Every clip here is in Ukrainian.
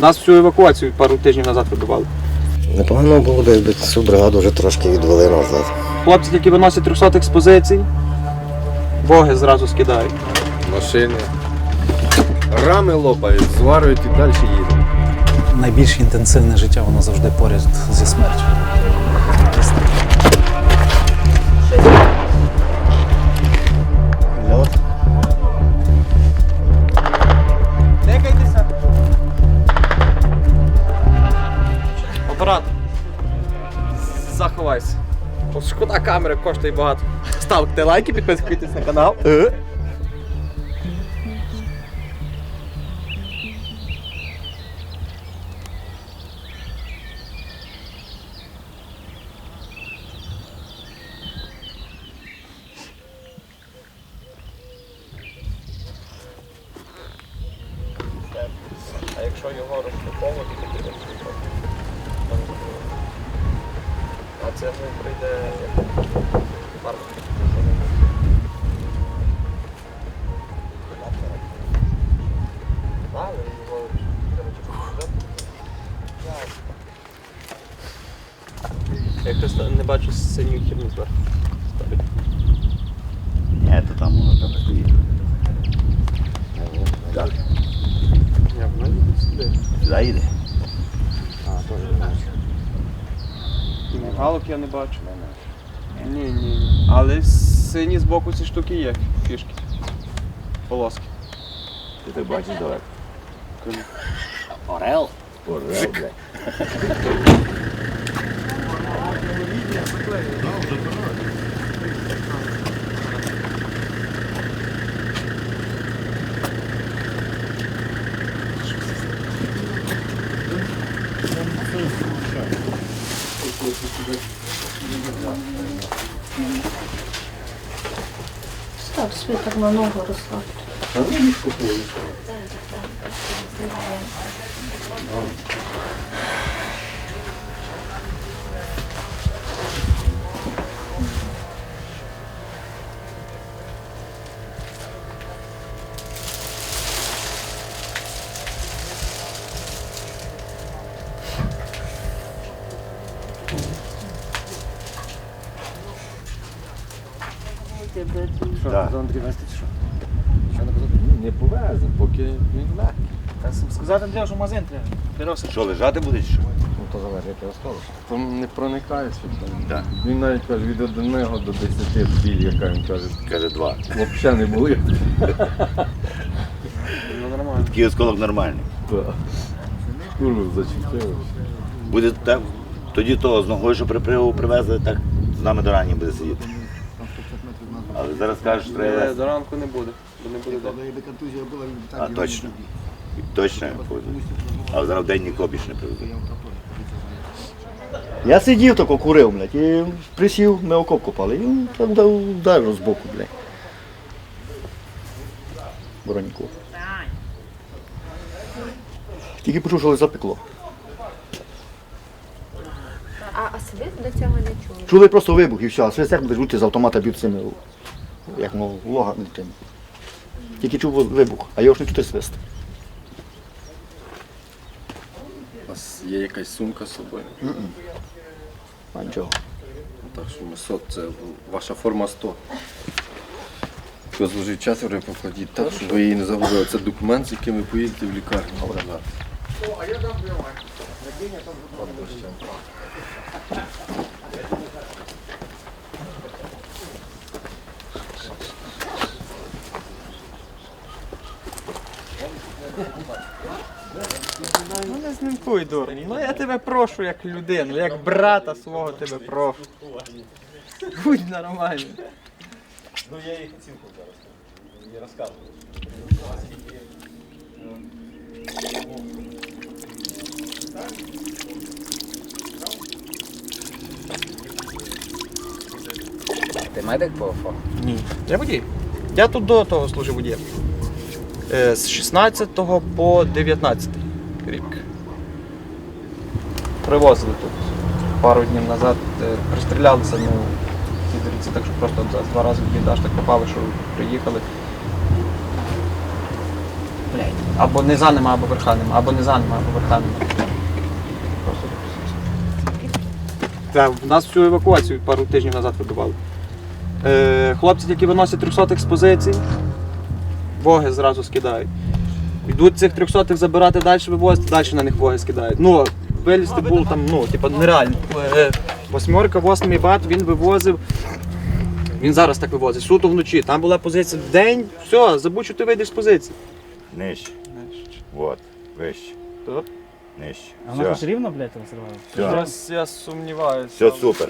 Нас всю евакуацію пару тижнів назад вибивали. Непогано було б, якби цю бригаду вже трошки відвели назад. Хлопці, які виносять 300 експозицій, боги зразу скидають. Машини. Рами лопають, зварюють і далі їдуть. Найбільш інтенсивне життя, воно завжди поряд зі смертю. Льот. Декайтеся. Оператор. Заховайся. От шкода камери коштує багато. Ставте лайки, підписуйтесь на канал. А якщо його розпаковувати, то буде розпаковувати. А це прийде марка. Я якось не бачу синю херню зверху. Ні, то там воно треба стоїть. Так. Ні, воно йде сюди. Сюди їде? І мігалок я не бачу. Ні. Але сині з боку ці штуки є, фішки. Полоски. Ти так бачиш далеко. Орел? Орел, блядь. Так, собі так на ногу розслабити. Так. До Андрія вести чи що? Що не казати? Не повезе, поки він легкий. Сказати Андрію, що магазин треба. Переносить. Що, лежати будеш? Що? Ну то залежить, як його ставиш. Там не проникає світло. Так. Він навіть каже, від 1 до 10 біль, яка він каже. Каже, 2. Взагалі не болить. Ну нормально. Такий осколок нормальний. Так. Шкуру зачепили. Буде так, тоді того з ногою, що привезли, так з нами до рані буде сидіти. Але зараз кажеш, що треба. До ранку не буде. Бо не буде де. А, точно. Точно я буду. Але зараз в день нікого більше не привезу. Я сидів тако курив, блядь, і присів, ми окоп копали, і там дав удар з боку, блядь. Броніку. Тільки почув, що запекло. А собі до цього не чули? Чули просто вибух і все, а свистяк будеш жути з автомата б'ють цими, як лога не тим. Тільки чув вибух, а його ж не чути свист. У вас є якась сумка з собою? А нічого. Так що МСО це ваша форма 100. Хто служив 4, покладіть так, щоб ви її не загубили. Це документ, з яким ви поїдете в лікарню. Ну не знімкуй, дурень. Ну я тебе прошу як людину, як брата свого тебе прошу. Будь нормальний. Ну я їх оцінку зараз не розказую. Ти медик по ФО? Ні. Я водій. Я тут до того служив водієм. З 16 по 19 рік. Привозили тут пару днів назад, пристрілялися, ну, ці доріці, так що просто за 2 рази в бліндаж так попали, що приїхали. Або низа нема, або верха нема, або низа нема, або верха нема. Так, в нас всю евакуацію пару тижнів назад вибивали. Хлопці тільки виносять 300-х з позицій, воги зразу скидають. Йдуть цих 300-х забирати далі, вивозити, далі на них воги скидають. Ну, вилізти було там, ну, типу, нереально. Восьмерка, 8-й бат, він вивозив. Він зараз так вивозить, суто вночі. Там була позиція вдень, все, забудь, що ти вийдеш з позиції. Нижче. Вот. Вище. Так. Нижче. А вона хоч рівно, блядь, розриває? Все. Зараз я сумніваюся. Все супер.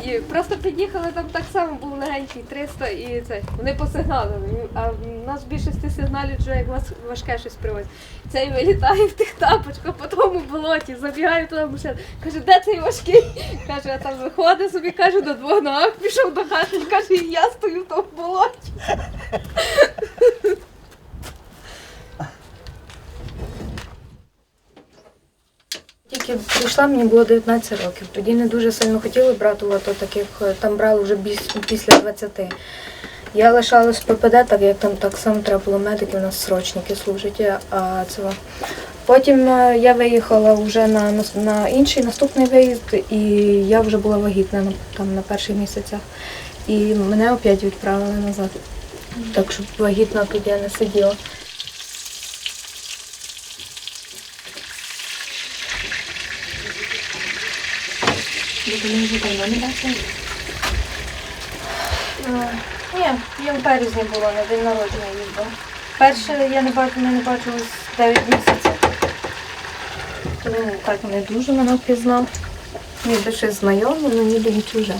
І просто під'їхали, там так само був легенький 300 і це. Вони посигналили. А в нас в більшості сигналів, що як вас важке щось привозять. Цей вилітає в тих тапочках по тому болоті, забігає туди в машину. Каже, де цей важкий? Каже, а там виходить собі, каже, на двох ногах пішов до хати. Каже, і я стою в тому болоті. Тільки прийшла, мені було 19 років. Тоді не дуже сильно хотіли брати в АТО, так як там брали вже після 20. Я лишалась в ППД, так як там так само треба було медики, у нас срочники служать. А це... Потім я виїхала вже на інший наступний виїзд, і я вже була вагітна там на перших місяцях. І мене опять відправили назад. Так що вагітна тут я не сиділа. Ні, я в березні була, на день народження їздила. Перше ми не бачились 9 місяців. Тому так не дуже мене впізнав. Ніби ще знайомий, але ніби не чуже.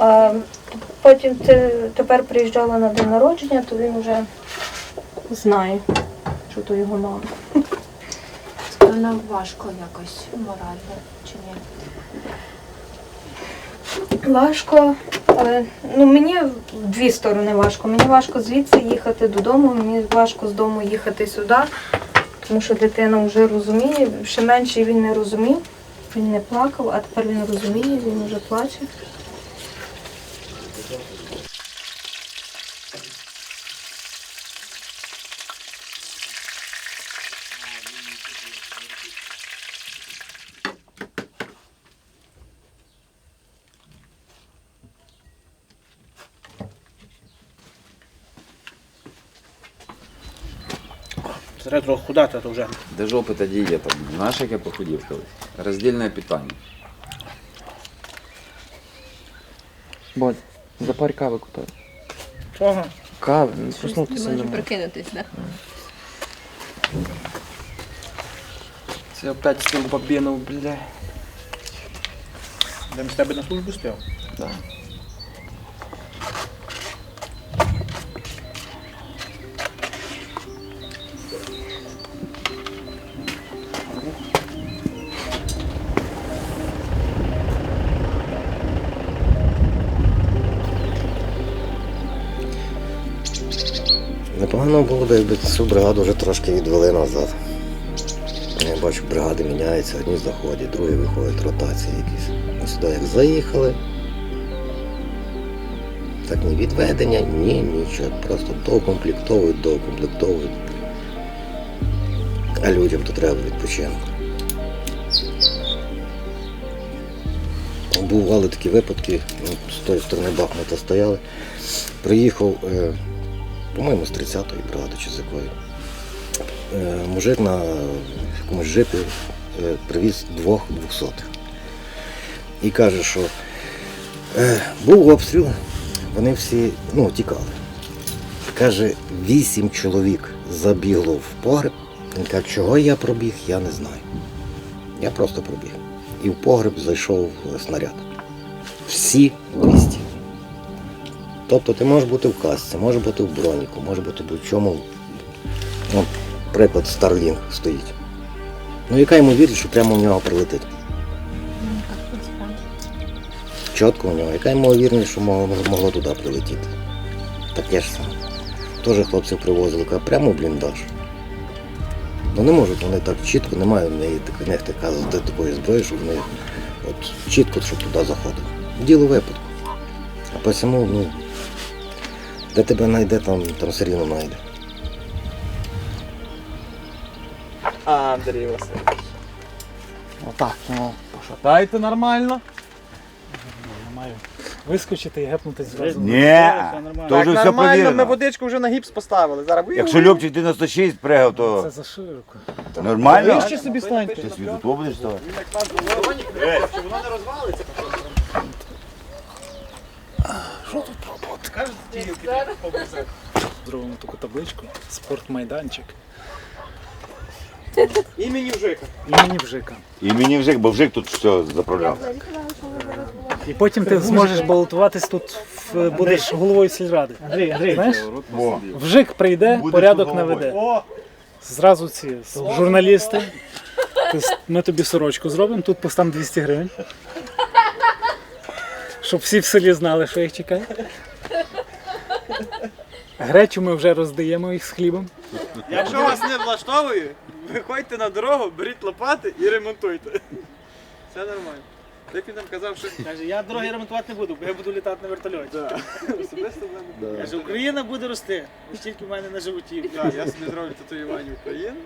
А потім тепер приїжджала на день народження, то він вже знає, що то його мама. Вона важко якось морально чи ні? Важко. Ну, мені в дві сторони важко. Мені важко звідси їхати додому, мені важко з дому їхати сюди, тому що дитина вже розуміє. Ще менше він не розумів, він не плакав, а тепер він розуміє, він вже плаче. Треба трохи худати, а то вже. Де жопи та дієта? Знаєш, як я похудів колись? Роздільне питання. Бодь, запарь кави купив. Чого? Кави, не проснутися не можу. Прокинутись, так? Це опять з тим бабіном, бля. Де з тебе на службу стояв? Да. Непогано було б, якби цю бригаду вже трошки відвели назад. Я бачу, бригади міняються, одні заходять, другі виходять, ротації якісь. Ми сюди як заїхали, так ні відведення, ні нічого. Просто доукомплектовують. А людям то треба відпочинку. Бували такі випадки, з тої сторони Бахмута стояли. Приїхав, по-моєму, з 30-ї бригади чи з якої. Мужик на якомусь джипі привіз 2 200-х. І каже, що був обстріл, вони всі тікали. Каже, 8 чоловік забігло в погреб. Він каже, чого я пробіг, я не знаю. Я просто пробіг. І в погреб зайшов снаряд. Всі 200. Тобто ти можеш бути в касці, можеш бути в броніку, може бути в чому. Приклад, Starlink стоїть. Яка ймовірність, що прямо в нього прилетить? Чітко у нього. Яка ймовірність, що могло туди прилетіти? Таке ж саме. Теж хлопців привозили, прямо в бліндаж. Ну не можуть вони так чітко, немає в них такої зброї, щоб вони от, чітко, щоб туди заходили. Діло випадку. А посему, ну, де тебе знайде, там все рівно знайде. Андрій Васильович. Отак, ну. Дайте нормально. Я маю вискочити і гепнутись зразу. Ні, нормально. то Так, вже все нормально, ми повірно. водичку вже на гіпс поставили. Зараз Якщо Любчик 96 пригав, Це то за широко. нормально. Вище собі станьте. Ти світофор будеш ставити? Зробимо таку табличку. Спортмайданчик. імені Вжика. Імені Вжика. І мені Вжик, бо Вжик тут все заправляв. І потім ти зможеш балотуватись тут, будеш головою сільради. Андрій, Знаєш? О, Вжик прийде, Будеш порядок тут наведе. О, Зразу ці журналісти. Ми тобі сорочку зробимо, тут постам 200 гривень. Щоб всі в селі знали, що їх чекає. Гречу ми вже роздаємо їх з хлібом. якщо вас не влаштовує, виходьте на дорогу, беріть лопати і ремонтуйте. Все нормально. Як він нам казав, що Каже, я дороги ремонтувати не буду, бо я буду літати на вертольоті. особисто в мене. Каже, Україна буде рости, тільки в мене на животі. Так, я собі зроблю татуювання України.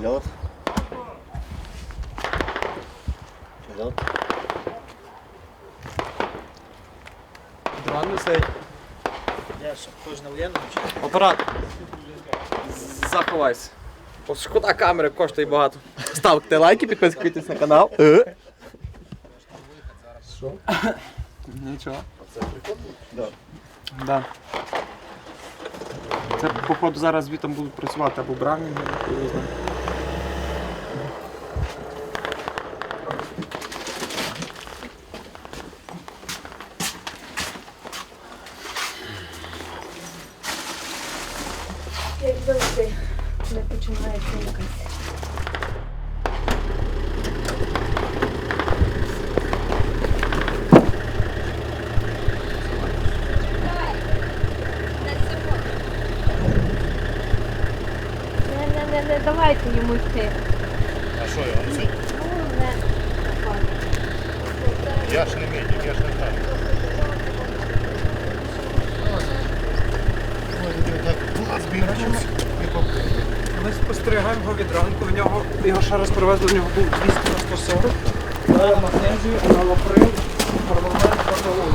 Льот. Льот. Дрон висить. Я що, кожна воєнна? Апарат. Заховайся. О, шкода камери коштує багато. Ставте лайки, підписуйтесь на канал. Що? Нічого. Да. Це, походу, зараз звітом будуть працювати або Браунінги, або не знаю. Як завжди, не починається якась. Не давайте йому йти. А що я вам? Я ж не медик, я ж не так. Ми спостерігаємо його від ранку, в нього, його ще раз привезли, в нього був 200 на 140. На магнезію, на лаприн, парламент, патологію.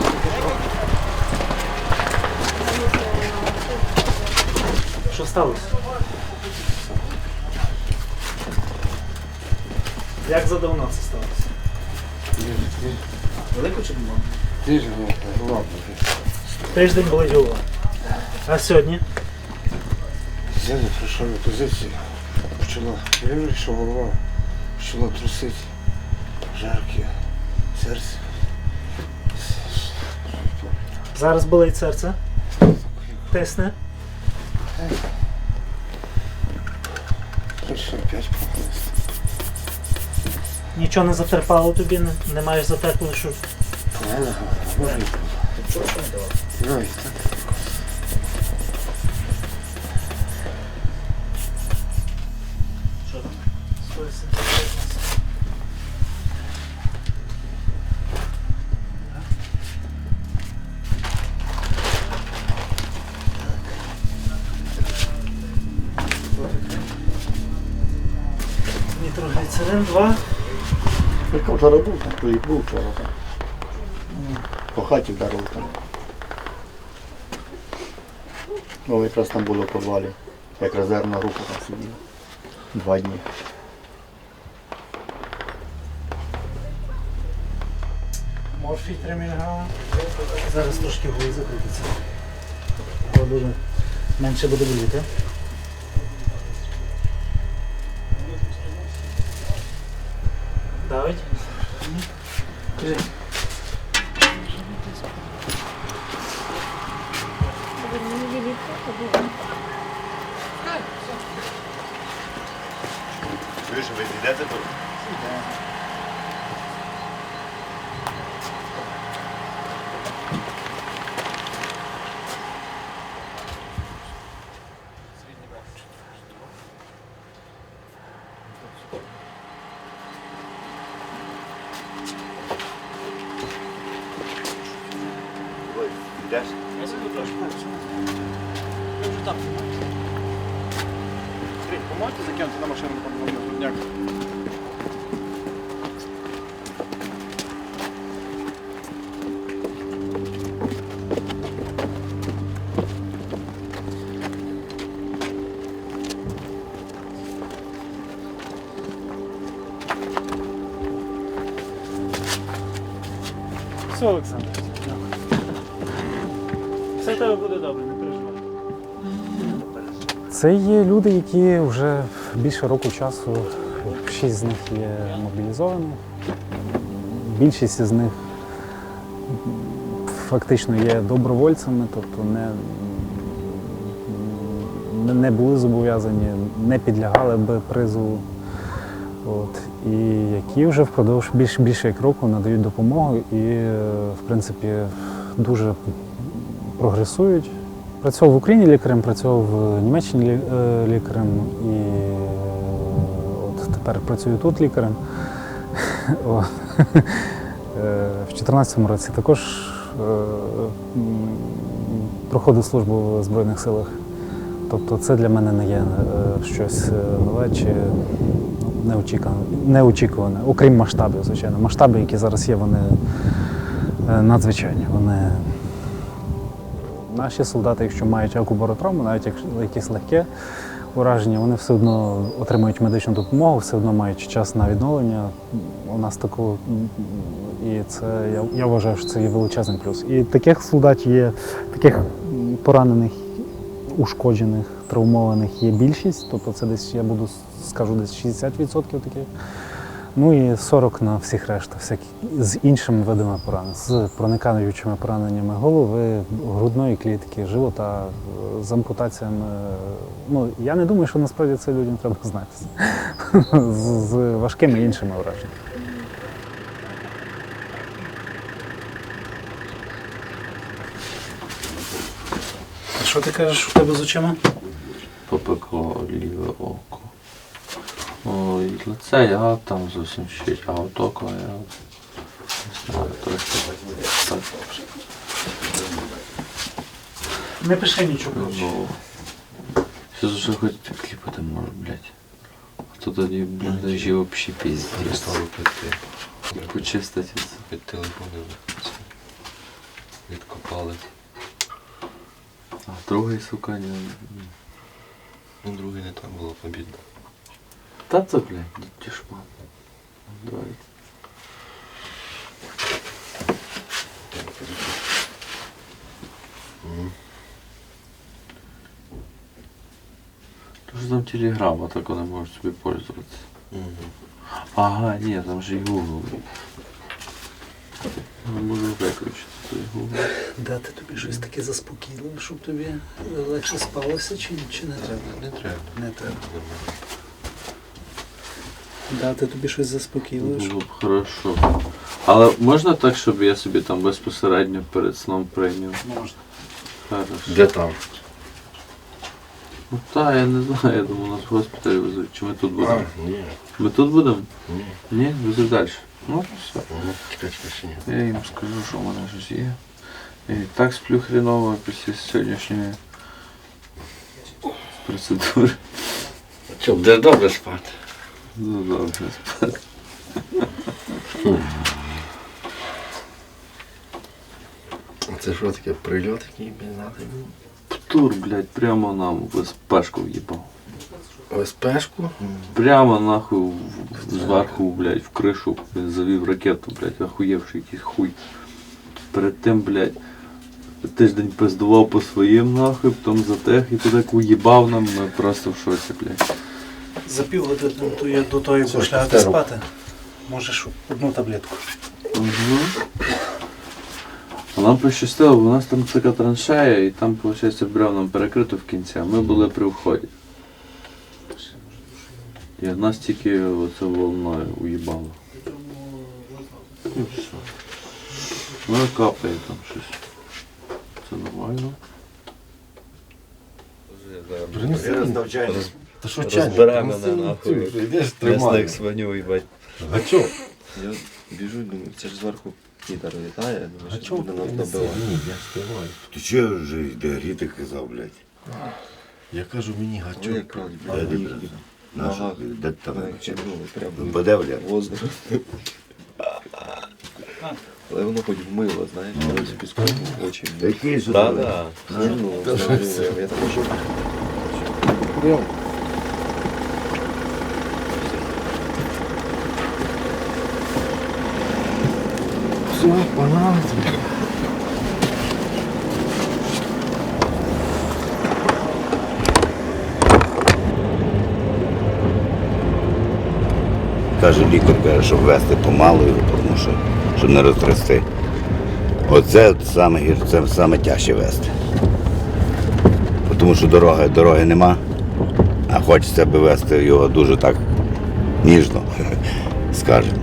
Що сталося? Як задавно це сталося? Велико чи мало? Тиждень болить голова. А сьогодні? Я прийшов на позицію, я вирішив, що голова почала трусити, жаркі, серце. Зараз болить серце? Тисне? Прийшов 5 походів. Нічого не затерпало тобі? Не маєш затерпало, що? Що там? 180. Нітрогліцерин 2. Я вчора був там, то і був вчора там. По хаті вдарили там. Ну, якраз там було в підвалі, як резервна група там сиділа. 2 дні. Морфій 3 мг. Зараз трошки голий закрутиться. Дуже Менше буде боліти. Давить? Чуєш, ви йдете тут? Ой, йдеш? Я зайду трошки. Я вже там. Андрій, поможете закинути на машину там на грудняк? Все, Олександр. Все в тебе буде добре, не переживай. Це є люди, які вже більше року часу, 6 з них є мобілізовані. Більшість з них фактично є добровольцями, тобто не були зобов'язані, не підлягали би призову. От. І які вже впродовж більше як року надають допомогу і, в принципі, дуже прогресують. Працював в Україні лікарем, працював в Німеччині лікарем і от тепер працюю тут лікарем. В 2014 році також проходив службу в Збройних силах. Тобто це для мене не є щось нове чи неочікуване, окрім масштабів, звичайно. Масштаби, які зараз є, вони надзвичайні. Наші солдати, якщо мають акубаротравму, навіть якесь легке ураження, вони все одно отримують медичну допомогу, все одно мають час на відновлення. У нас такого, і це, я вважаю, що це є величезний плюс. І таких солдатів є, таких поранених, ушкоджених, травмованих є більшість, тобто це десь, я скажу, десь 60% таких. Ну і 40 на всіх решта, всякі, з іншими видами поранень, з проникаючими пораненнями голови, грудної клітки, живота, з ампутаціями. Ну, я не думаю, що насправді це людям треба знати. З важкими іншими ураженнями. А що ти кажеш, у тебе з очима? Попекло ліве око. О, і лице я там зовсім щить, а от око я не знаю, трохи так. Не пиши нічого. Ну, сейчас вже хоч кліпати можу, блядь. А то тоді бліндажі взагалі піздець. Почистити це. Під телефоном відкопали. А другий, сука, не... Ну, другий не там було побідно. Та це, блядь, дітішман. Давай. Тоже там телеграма, так она может собі пользоваться. Ага, ні, там же і Google. Можу виключити той Google. Дати тобі щось таке заспокійливе, щоб тобі легше спалося, чи не треба? Не треба. Не треба. Дати тобі щось заспокійливе. Було б хорошо. Але можна так, щоб я собі там безпосередньо перед сном прийняв? Можна. Хорошо. Де там? Ну так, я не знаю, я думаю, нас в госпіталі везуть. Чи ми тут будемо? Ні. Ми тут будемо? Ні. Ні? Везуть далі. Ну, все. Чекай, ще ні. Я їм скажу, що в мене щось є. Я і так сплю хріново після сьогоднішньої процедури. Що, буде добре спати? Ну, добре спати. А це що таке, прильот який, не знаю? Птур, блядь, прямо нам в СПшку в'їбав. В СПшку? Прямо нахуй зверху, блядь, в кришу. Він завів ракету, блядь, охуєвший якийсь хуй. Перед тим, блядь, Тиждень пиздував по своїм нахуй, потім затих і туди як уїбав нам, ми просто в шоці, блядь. За півгодини до тої будеш лягати спати. Можеш одну таблетку. Угу. А нам пощастило, бо у нас там така траншея, і там, виходить, бревном перекрито в кінці, а ми були при вході. І нас тільки оце волною уїбало. І все. Ну і капає там щось. Це нормально. Та що Розбере мене нахуй. М'ясник свиню, їбать. А чо? Я біжу, думаю, це ж зверху підар літає, думаю, що буде нас добивати. Ні, я співаю. Ти чого вже йде гріти казав, блядь? Я кажу, мені гачок. Наша, де там? Прямо Буде, блядь? воздух. Але воно хоч вмило, знаєш, ось піском очі. Який же? Да. Ну, я так кажу. Все, пора. Каже лікар, каже, щоб вести помалу його, тому що щоб не розтрясти. Оце саме гірше, це саме тяжче вести. Тому що дороги нема, а хочеться би вести його дуже так ніжно, скажемо.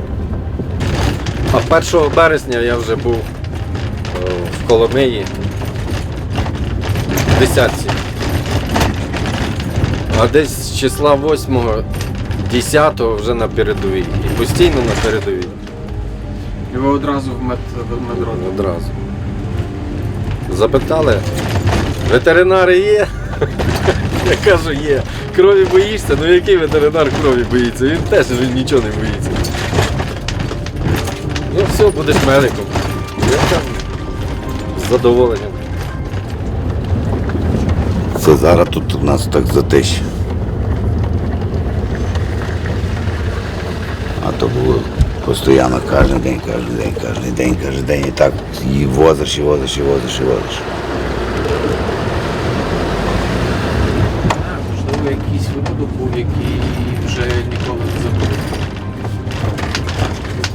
А 1 березня я вже був в Коломиї в десятці. А десь з числа 8-го, 10-го вже на передовій. І постійно на передовій. І ви одразу в медроті? Одразу. Запитали, ветеринари є? Я кажу, є. Крові боїшся? Ну який ветеринар крові боїться? Він теж нічого не боїться. Ну все, будеш медиком. Я там з задоволенням. Це зараз тут у нас так затища. А то було постійно кожен день і так і возиш. Можливо, якийсь випадок був, який вже ніколи не забуде.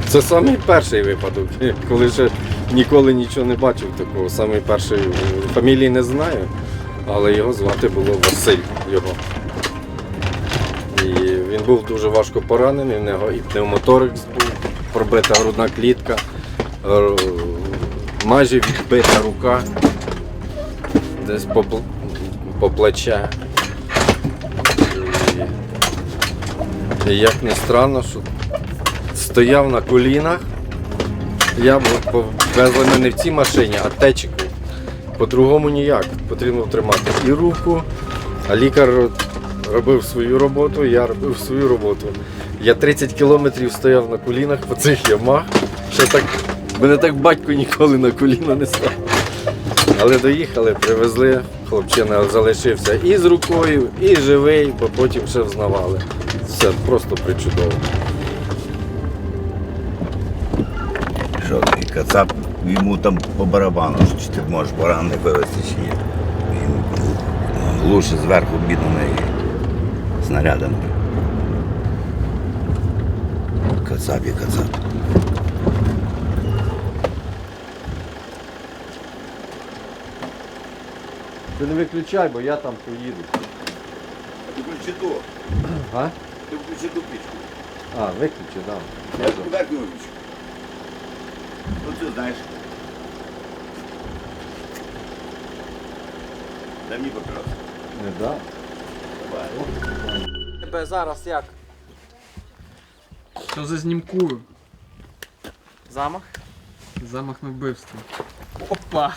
Це самий перший випадок, коли ще ніколи нічого не бачив такого. Самий перший, фамілії не знаю, але його звати було Василь його. І він був дуже важко поранений, в нього і пневмоторикс був, пробита грудна клітка, майже відбита рука, десь по плече. І як не странно, що стояв на колінах, повезли мене в цій машині, а течіку. По-другому ніяк. Потрібно тримати і руку, а лікар робив свою роботу, я робив свою роботу. Я 30 кілометрів стояв на колінах по цих ямах. Ще так, мене так батько ніколи на коліна не став. Але доїхали, привезли, хлопчина залишився і з рукою, і живий, бо потім ще взнавали. Все просто причудово. Що, і кацап йому там по барабану, чи ти можеш поранений вивезти чи ні. Він глуше зверху бідними снарядами. Кацап і кацап. Ти не виключай, бо я там поїду. Ти включи ту. А? Ти включи ту пічку. А, виключи, так. Я верхню виключу. Ну ти знаєш. Дай мені папірос. Не да. Тебе зараз як? Що за знімкую? Замах? Замах на вбивство. Опа!